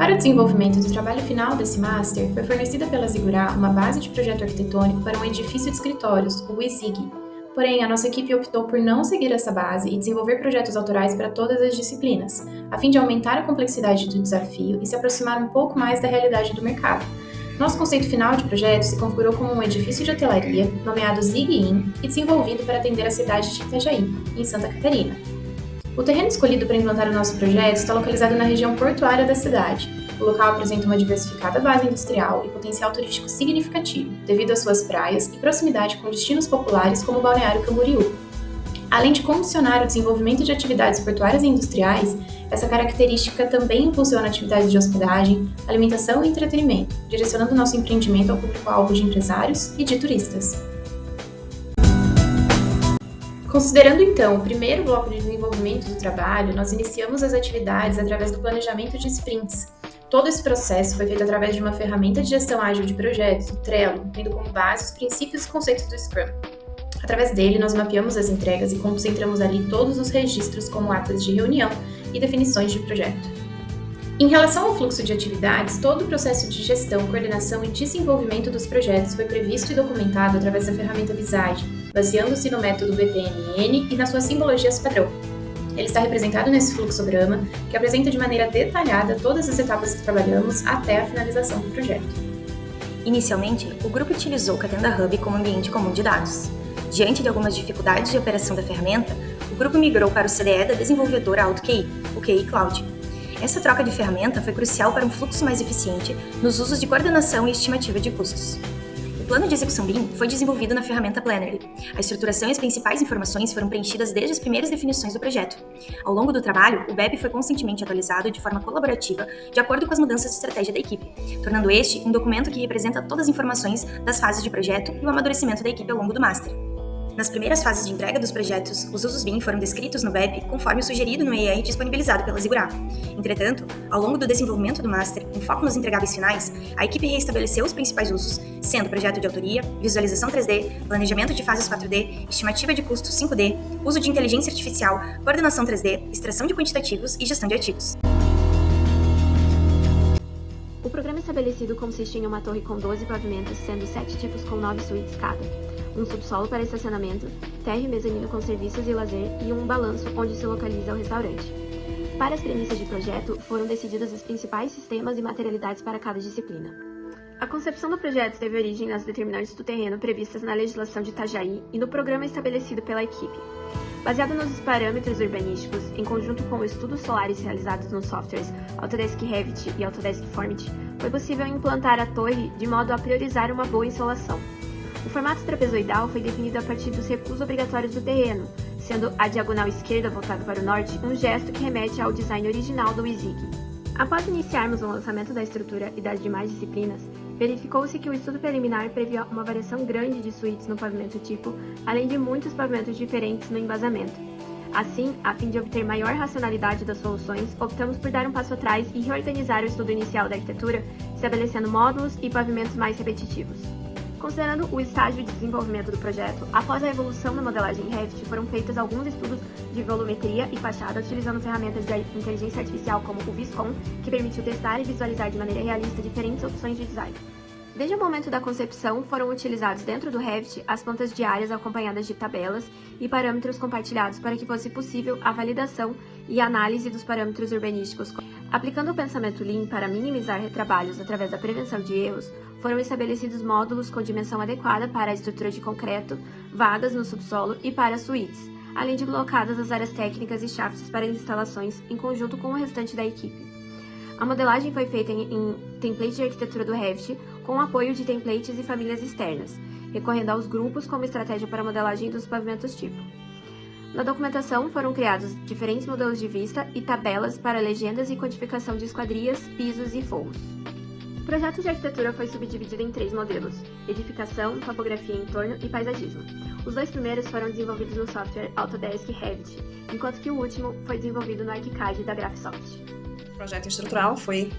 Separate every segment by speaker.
Speaker 1: Para o desenvolvimento do trabalho final desse Master, foi fornecida pela Zigurá uma base de projeto arquitetônico para um edifício de escritórios, o WISIG. Porém, a nossa equipe optou por não seguir essa base e desenvolver projetos autorais para todas as disciplinas, a fim de aumentar a complexidade do desafio e se aproximar um pouco mais da realidade do mercado. Nosso conceito final de projeto se configurou como um edifício de hotelaria, nomeado Zig-In, e desenvolvido para atender a cidade de Itajaí, em Santa Catarina. O terreno escolhido para implantar o nosso projeto está localizado na região portuária da cidade. O local apresenta uma diversificada base industrial e potencial turístico significativo, devido às suas praias e proximidade com destinos populares como o Balneário Camboriú. Além de condicionar o desenvolvimento de atividades portuárias e industriais, essa característica também impulsiona atividades de hospedagem, alimentação e entretenimento, direcionando nosso empreendimento ao público-alvo de empresários e de turistas. Considerando então o primeiro bloco de desenvolvimento do trabalho, nós iniciamos as atividades através do planejamento de sprints. Todo esse processo foi feito através de uma ferramenta de gestão ágil de projetos, o Trello, tendo como base os princípios e conceitos do Scrum. Através dele, nós mapeamos as entregas e concentramos ali todos os registros como atas de reunião e definições de projeto. Em relação ao fluxo de atividades, todo o processo de gestão, coordenação e desenvolvimento dos projetos foi previsto e documentado através da ferramenta Visage, baseando-se no método BPMN e nas suas simbologias padrão. Ele está representado nesse fluxograma, que apresenta de maneira detalhada todas as etapas que trabalhamos até a finalização do projeto.
Speaker 2: Inicialmente, o grupo utilizou o Catenda Hub como ambiente comum de dados. Diante de algumas dificuldades de operação da ferramenta, o grupo migrou para o CDE da desenvolvedora AutoQI, o QI Cloud. Essa troca de ferramenta foi crucial para um fluxo mais eficiente nos usos de coordenação e estimativa de custos. O plano de execução BIM foi desenvolvido na ferramenta Plannerly. A estruturação e as principais informações foram preenchidas desde as primeiras definições do projeto. Ao longo do trabalho, o BEP foi constantemente atualizado de forma colaborativa, de acordo com as mudanças de estratégia da equipe, tornando este um documento que representa todas as informações das fases de projeto e o amadurecimento da equipe ao longo do Master. Nas primeiras fases de entrega dos projetos, os usos BIM foram descritos no BEP conforme o sugerido no EIA disponibilizado pela Zigurá. Entretanto, ao longo do desenvolvimento do Master, com foco nos entregáveis finais, a equipe reestabeleceu os principais usos, sendo projeto de autoria, visualização 3D, planejamento de fases 4D, estimativa de custos 5D, uso de inteligência artificial, coordenação 3D, extração de quantitativos e gestão de ativos.
Speaker 3: O programa estabelecido consiste em uma torre com 12 pavimentos, sendo 7 tipos com 9 suítes cada. Um subsolo para estacionamento, térreo e mezanino com serviços e lazer e um balanço onde se localiza o restaurante. Para as premissas de projeto, foram decididos os principais sistemas e materialidades para cada disciplina. A concepção do projeto teve origem nas determinantes do terreno previstas na legislação de Itajaí e no programa estabelecido pela equipe. Baseado nos parâmetros urbanísticos, em conjunto com estudos solares realizados nos softwares Autodesk Revit e Autodesk Format, foi possível implantar a torre de modo a priorizar uma boa insolação. O formato trapezoidal foi definido a partir dos recuos obrigatórios do terreno, sendo a diagonal esquerda voltada para o norte um gesto que remete ao design original do WYSIG. Após iniciarmos o lançamento da estrutura e das demais disciplinas, verificou-se que o estudo preliminar previa uma variação grande de suítes no pavimento tipo, além de muitos pavimentos diferentes no embasamento. Assim, a fim de obter maior racionalidade das soluções, optamos por dar um passo atrás e reorganizar o estudo inicial da arquitetura, estabelecendo módulos e pavimentos mais repetitivos. Considerando o estágio de desenvolvimento do projeto, após a evolução da modelagem em Revit, foram feitos alguns estudos de volumetria e fachada utilizando ferramentas de inteligência artificial como o Viscom, que permitiu testar e visualizar de maneira realista diferentes opções de design. Desde o momento da concepção, foram utilizados dentro do Revit as plantas diárias acompanhadas de tabelas e parâmetros compartilhados para que fosse possível a validação e análise dos parâmetros urbanísticos. Aplicando o pensamento Lean para minimizar retrabalhos através da prevenção de erros, foram estabelecidos módulos com dimensão adequada para a estrutura de concreto, vagas no subsolo e para suítes, além de colocadas as áreas técnicas e shafts para instalações em conjunto com o restante da equipe. A modelagem foi feita em template de arquitetura do Revit, com o apoio de templates e famílias externas, recorrendo aos grupos como estratégia para a modelagem dos pavimentos tipo. Na documentação foram criados diferentes modelos de vista e tabelas para legendas e codificação de esquadrias, pisos e forros. O projeto de arquitetura foi subdividido em 3 modelos: edificação, topografia em entorno e paisagismo. Os 2 primeiros foram desenvolvidos no software Autodesk Revit, enquanto que o último foi desenvolvido no ArchiCAD da Graphisoft.
Speaker 4: O projeto estrutural foi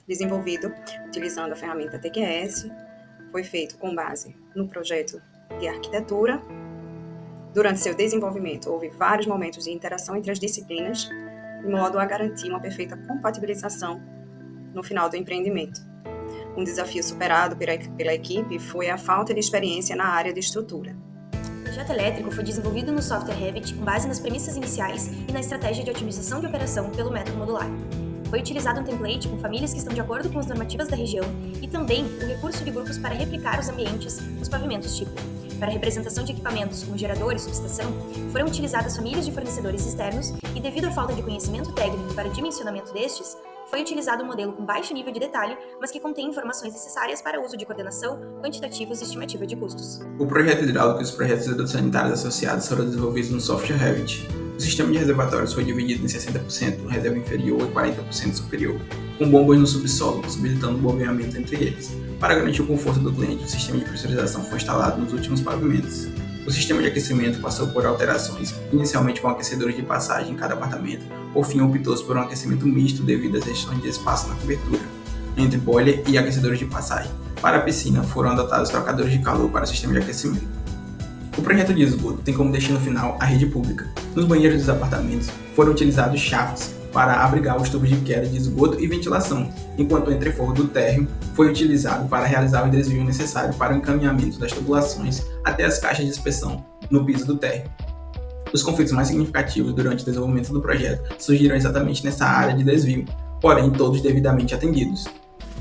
Speaker 4: desenvolvido utilizando a ferramenta TQS, foi feito com base no projeto de arquitetura. Durante seu desenvolvimento, houve vários momentos de interação entre as disciplinas, de modo a garantir uma perfeita compatibilização no final do empreendimento. Um desafio superado pela equipe foi a falta de experiência na área de estrutura.
Speaker 2: O projeto elétrico foi desenvolvido no software Revit com base nas premissas iniciais e na estratégia de otimização de operação pelo método modular. Foi utilizado um template com famílias que estão de acordo com as normativas da região e também o recurso de grupos para replicar os ambientes nos pavimentos tipo. Para a representação de equipamentos como gerador e subestação, foram utilizadas famílias de fornecedores externos e, devido à falta de conhecimento técnico para o dimensionamento destes, foi utilizado um modelo com baixo nível de detalhe, mas que contém informações necessárias para uso de coordenação, quantitativos e estimativa de custos.
Speaker 5: O projeto hidráulico e os projetos hidrossanitários associados foram desenvolvidos no software Revit. O sistema de reservatórios foi dividido em 60% reserva inferior e 40% superior, com bombas no subsolo, possibilitando o bombeamento entre eles. Para garantir o conforto do cliente, o sistema de pressurização foi instalado nos últimos pavimentos. O sistema de aquecimento passou por alterações, inicialmente com aquecedores de passagem em cada apartamento, por fim optou-se por um aquecimento misto devido às restrições de espaço na cobertura, entre boiler e aquecedores de passagem. Para a piscina, foram adotados trocadores de calor para o sistema de aquecimento. O projeto de esgoto tem como destino final a rede pública. Nos banheiros dos apartamentos foram utilizados shafts para abrigar os tubos de queda de esgoto e ventilação, enquanto o entreforro do térreo foi utilizado para realizar o desvio necessário para o encaminhamento das tubulações até as caixas de inspeção no piso do térreo. Os conflitos mais significativos durante o desenvolvimento do projeto surgiram exatamente nessa área de desvio, porém todos devidamente atendidos.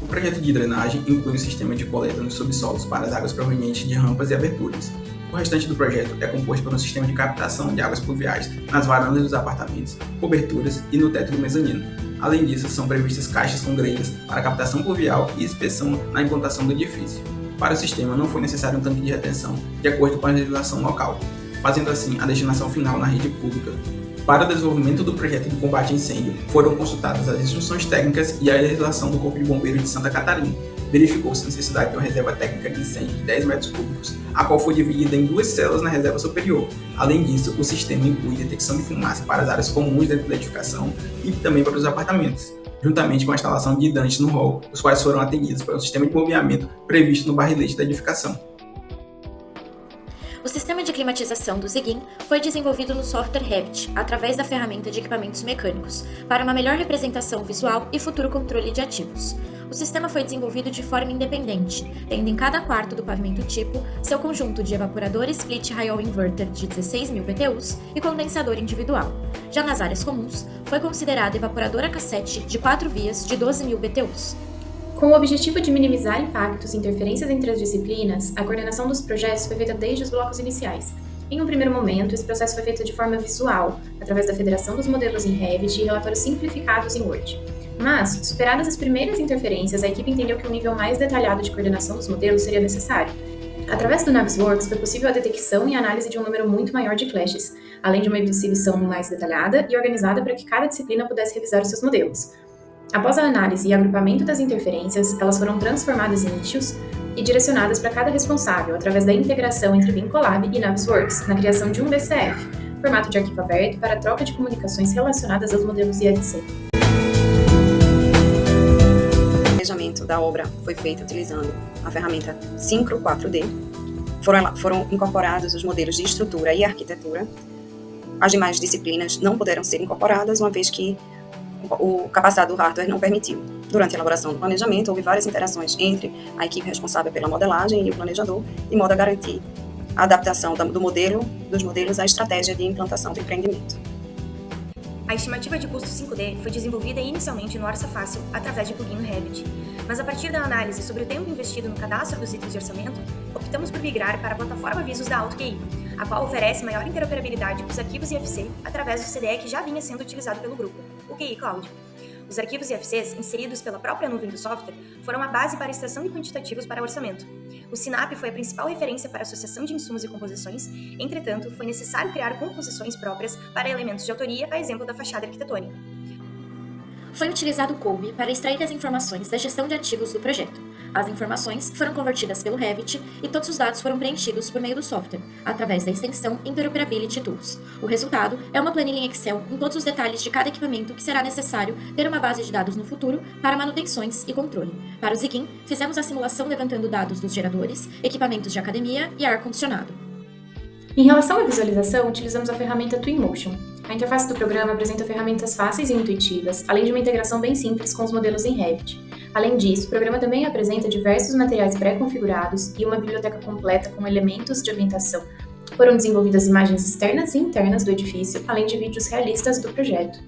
Speaker 5: O projeto de drenagem inclui o sistema de coleta nos subsolos para as águas provenientes de rampas e aberturas. O restante do projeto é composto por um sistema de captação de águas pluviais nas varandas dos apartamentos, coberturas e no teto do mezanino. Além disso, são previstas caixas com grelhas para captação pluvial e inspeção na implantação do edifício. Para o sistema não foi necessário um tanque de retenção, de acordo com a legislação local, fazendo assim a destinação final na rede pública. Para o desenvolvimento do projeto de combate a incêndio, foram consultadas as instruções técnicas e a legislação do Corpo de Bombeiros de Santa Catarina. Verificou-se a necessidade de uma reserva técnica de incêndio de 10 metros cúbicos, a qual foi dividida em 2 células na reserva superior. Além disso, o sistema inclui detecção de fumaça para as áreas comuns dentro da edificação e também para os apartamentos, juntamente com a instalação de hidrantes no hall, os quais foram atendidos pelo sistema de bombeamento previsto no barrilete da edificação.
Speaker 6: O sistema de climatização do Zigin foi desenvolvido no software Revit, através da ferramenta de equipamentos mecânicos, para uma melhor representação visual e futuro controle de ativos. O sistema foi desenvolvido de forma independente, tendo em cada quarto do pavimento tipo seu conjunto de evaporador split high-wall inverter de 16.000 BTUs e condensador individual. Já nas áreas comuns, foi considerado evaporador a cassete de 4 vias de 12.000 BTUs.
Speaker 1: Com o objetivo de minimizar impactos e interferências entre as disciplinas, a coordenação dos projetos foi feita desde os blocos iniciais. Em um primeiro momento, esse processo foi feito de forma visual, através da federação dos modelos em Revit e relatórios simplificados em Word. Mas, superadas as primeiras interferências, a equipe entendeu que um nível mais detalhado de coordenação dos modelos seria necessário. Através do Navisworks, foi possível a detecção e análise de um número muito maior de clashes, além de uma exibição mais detalhada e organizada para que cada disciplina pudesse revisar os seus modelos. Após a análise e agrupamento das interferências, elas foram transformadas em issues e direcionadas para cada responsável através da integração entre BIMCollab e Navisworks na criação de um DCF, formato de arquivo aberto para a troca de comunicações relacionadas aos modelos IFC.
Speaker 4: O planejamento da obra foi feito utilizando a ferramenta Syncro 4D. Foram incorporados os modelos de estrutura e arquitetura. As demais disciplinas não puderam ser incorporadas, uma vez que o capacidade do hardware não permitiu. Durante a elaboração do planejamento, houve várias interações entre a equipe responsável pela modelagem e o planejador, de modo a garantir a adaptação dos modelos à estratégia de implantação do empreendimento.
Speaker 2: A estimativa de custo 5D foi desenvolvida inicialmente no Orça Fácil, através de plugin no Revit, mas a partir da análise sobre o tempo investido no cadastro dos itens de orçamento, optamos por migrar para a plataforma Visus da AutoQI, a qual oferece maior interoperabilidade com os arquivos IFC através do CDE que já vinha sendo utilizado pelo grupo, o QI Cloud. Os arquivos IFCs, inseridos pela própria nuvem do software, foram a base para a extração de quantitativos para orçamento. O SINAP foi a principal referência para a associação de insumos e composições, entretanto, foi necessário criar composições próprias para elementos de autoria, a exemplo da fachada arquitetônica.
Speaker 6: Foi utilizado o Colby para extrair as informações da gestão de ativos do projeto. As informações foram convertidas pelo Revit e todos os dados foram preenchidos por meio do software, através da extensão Interoperability Tools. O resultado é uma planilha em Excel com todos os detalhes de cada equipamento que será necessário ter uma base de dados no futuro para manutenções e controle. Para o Zigin, fizemos a simulação levantando dados dos geradores, equipamentos de academia e ar-condicionado.
Speaker 1: Em relação à visualização, utilizamos a ferramenta Twinmotion. A interface do programa apresenta ferramentas fáceis e intuitivas, além de uma integração bem simples com os modelos em Revit. Além disso, o programa também apresenta diversos materiais pré-configurados e uma biblioteca completa com elementos de ambientação. Foram desenvolvidas imagens externas e internas do edifício, além de vídeos realistas do projeto.